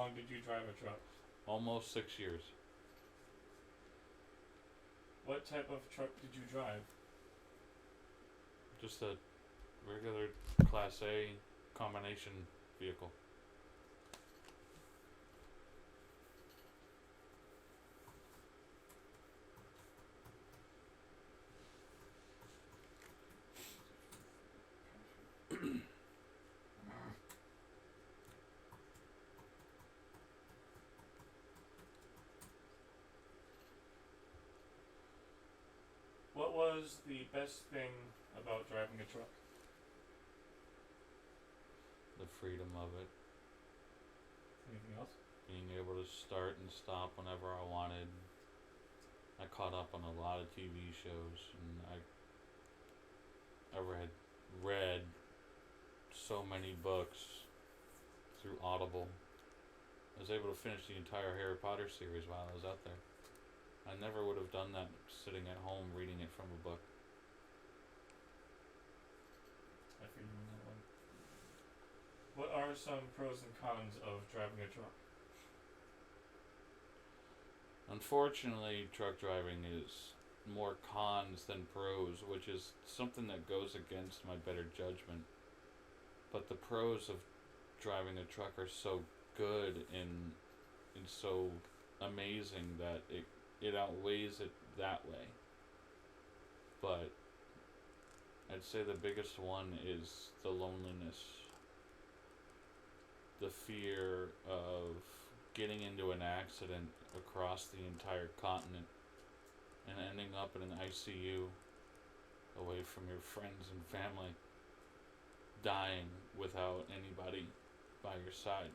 long did you drive a truck? Almost 6 years. What type of truck did you drive? Just a regular Class A combination vehicle. What was the best thing about driving a truck? The freedom of it. Anything else? Being able to start and stop whenever I wanted. I caught up on a lot of TV shows, and I had read so many books through Audible. I was able to finish the entire Harry Potter series while I was out there. I never would have done that sitting at home reading it from a book. I feel you on that one. What are some pros and cons of driving a truck? Unfortunately, truck driving is more cons than pros, which is something that goes against my better judgment. But the pros of driving a truck are so good and so amazing that it outweighs it that way. But I'd say the biggest one is the loneliness. The fear of getting into an accident across the entire continent and ending up in an ICU away from your friends and family, dying without anybody by your side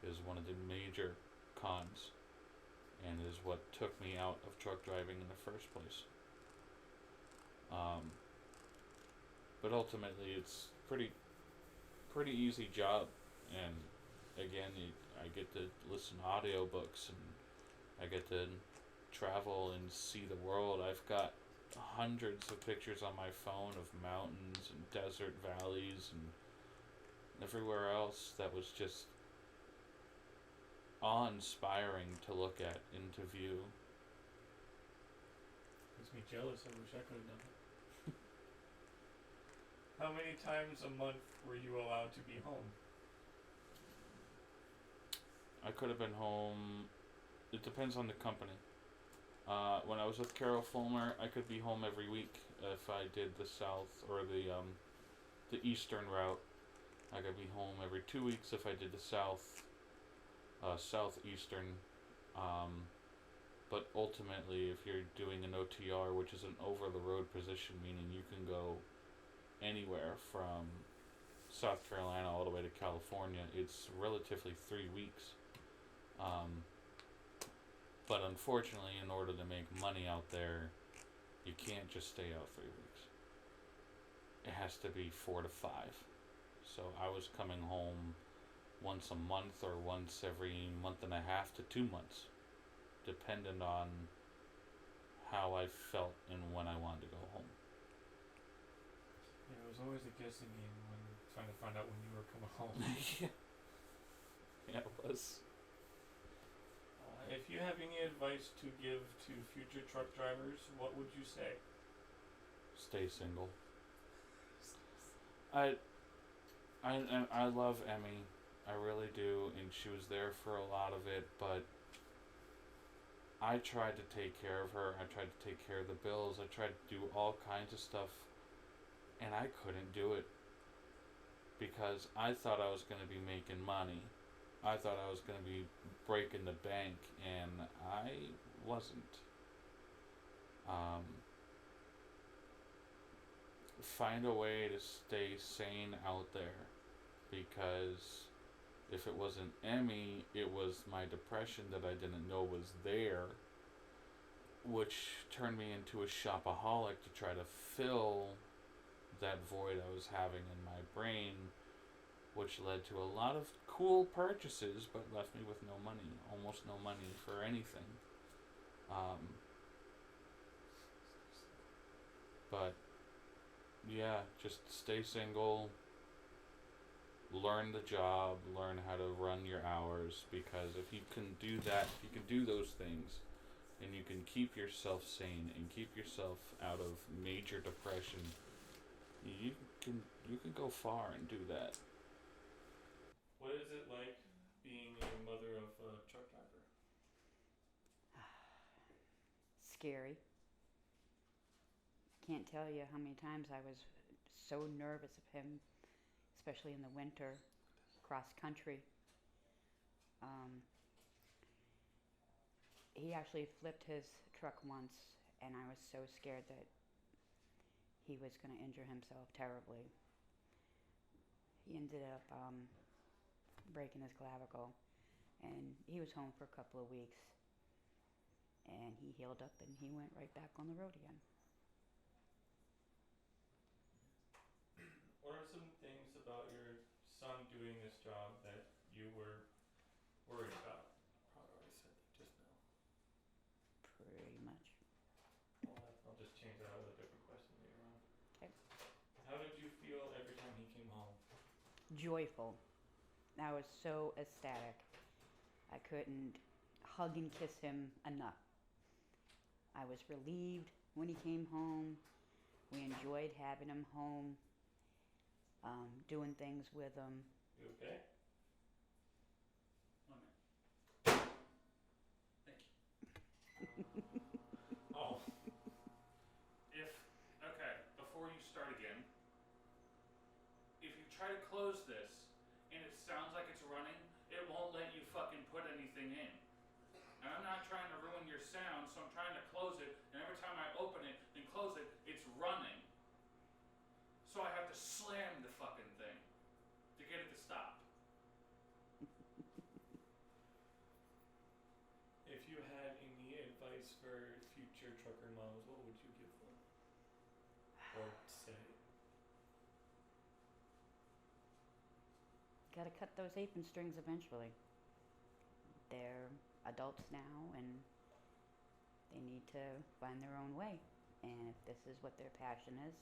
is one of the major cons, and is what took me out of truck driving in the first place. But ultimately, it's pretty easy job, and again, I get to listen to audiobooks, and I get to travel and see the world. I've got hundreds of pictures on my phone of mountains and desert valleys and everywhere else that was just awe-inspiring to look at and to view. Makes me jealous. I wish I could have done it. How many times a month were you allowed to be home? I could have been home. It depends on the company. When I was with Carol Fulmer, I could be home every week if I did the south or the eastern route. I could be home every 2 weeks if I did the southeastern. But ultimately, if you're doing an OTR, which is an over-the-road position, meaning you can go anywhere from South Carolina all the way to California, it's relatively 3 weeks. But unfortunately, in order to make money out there, you can't just stay out 3 weeks. It has to be 4 to 5. So I was coming home once a month or once every month and a half to 2 months, dependent on how I felt and when I wanted to go home. Yeah, it was always a guessing game when trying to find out when you were coming home. Yeah, it was. If you have any advice to give to future truck drivers, what would you say? Stay single. I love Emmy. I really do, and she was there for a lot of it, but I tried to take care of her. I tried to take care of the bills. I tried to do all kinds of stuff, and I couldn't do it because I thought I was going to be making money. I thought I was going to be breaking the bank, and I wasn't. Find a way to stay sane out there, because if it wasn't Emmy, it was my depression that I didn't know was there, which turned me into a shopaholic to try to fill that void I was having in my brain, which led to a lot of cool purchases, but left me with no money, almost no money for anything. But yeah, just stay single, learn the job, learn how to run your hours, because if you can do that, if you can do those things, and you can keep yourself sane and keep yourself out of major depression, you you can go far and do that. What is it like being a mother of a truck driver? Scary. Can't tell you how many times I was so nervous of him, especially in the winter, cross country. Um, he actually flipped his truck once, and I was so scared that he was going to injure himself terribly. He ended up breaking his clavicle, and he was home for a couple of weeks, and he healed up and he went right back on the road again. What are some things about your son doing this job that you were worried about? Probably already said that just now. Pretty much. I'll just change that with a different question later on. Okay. How did you feel every time he came home? Joyful. I was so ecstatic. I couldn't hug and kiss him enough. I was relieved when he came home. We enjoyed having him home, doing things with him. You okay? One minute. Thank you. Oh. Okay, before you start again, if you try to close this and it sounds like it's running, it won't let you fucking put anything in. And I'm not trying to ruin your sound, so I'm trying to close it, and every time I open it and close it, it's running. So I have to slam the fucking thing to get it to stop. If you had any advice for future trucker moms, what would you give them? Or say? Gotta cut those apron strings eventually. They're adults now and they need to find their own way. And if this is what their passion is,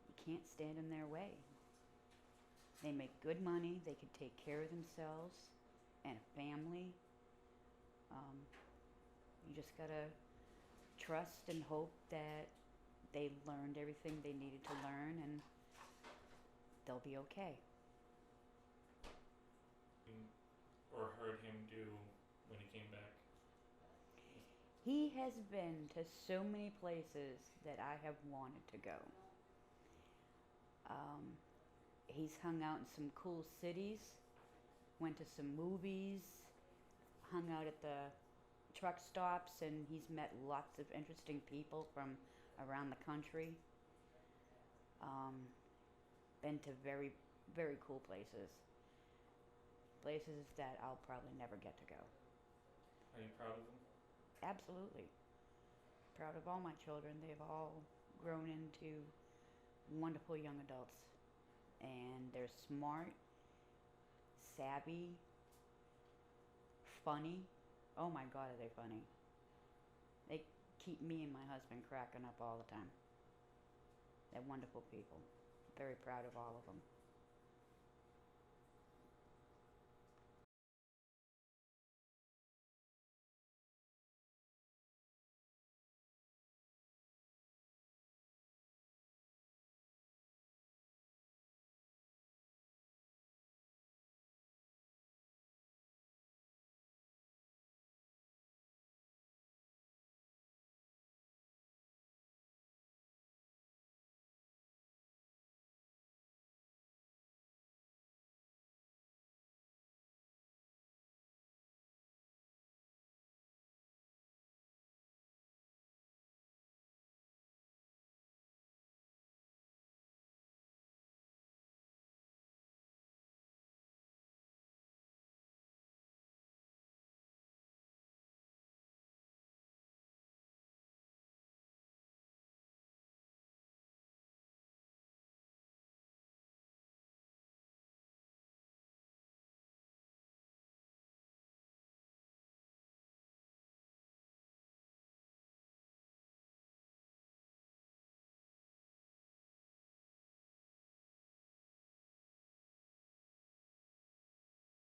you can't stand in their way. They make good money, they can take care of themselves and a family. You just gotta trust and hope that they learned everything they needed to learn and they'll be okay. Or heard him do when he came back? He has been to so many places that I have wanted to go. He's hung out in some cool cities, went to some movies, hung out at the truck stops, and he's met lots of interesting people from around the country. Been to very, very cool places. Places that I'll probably never get to go. Are you proud of him? Absolutely. Proud of all my children. They've all grown into wonderful young adults. And they're smart, savvy, funny. Oh my God, are they funny? They keep me and my husband cracking up all the time. They're wonderful people. Very proud of all of them.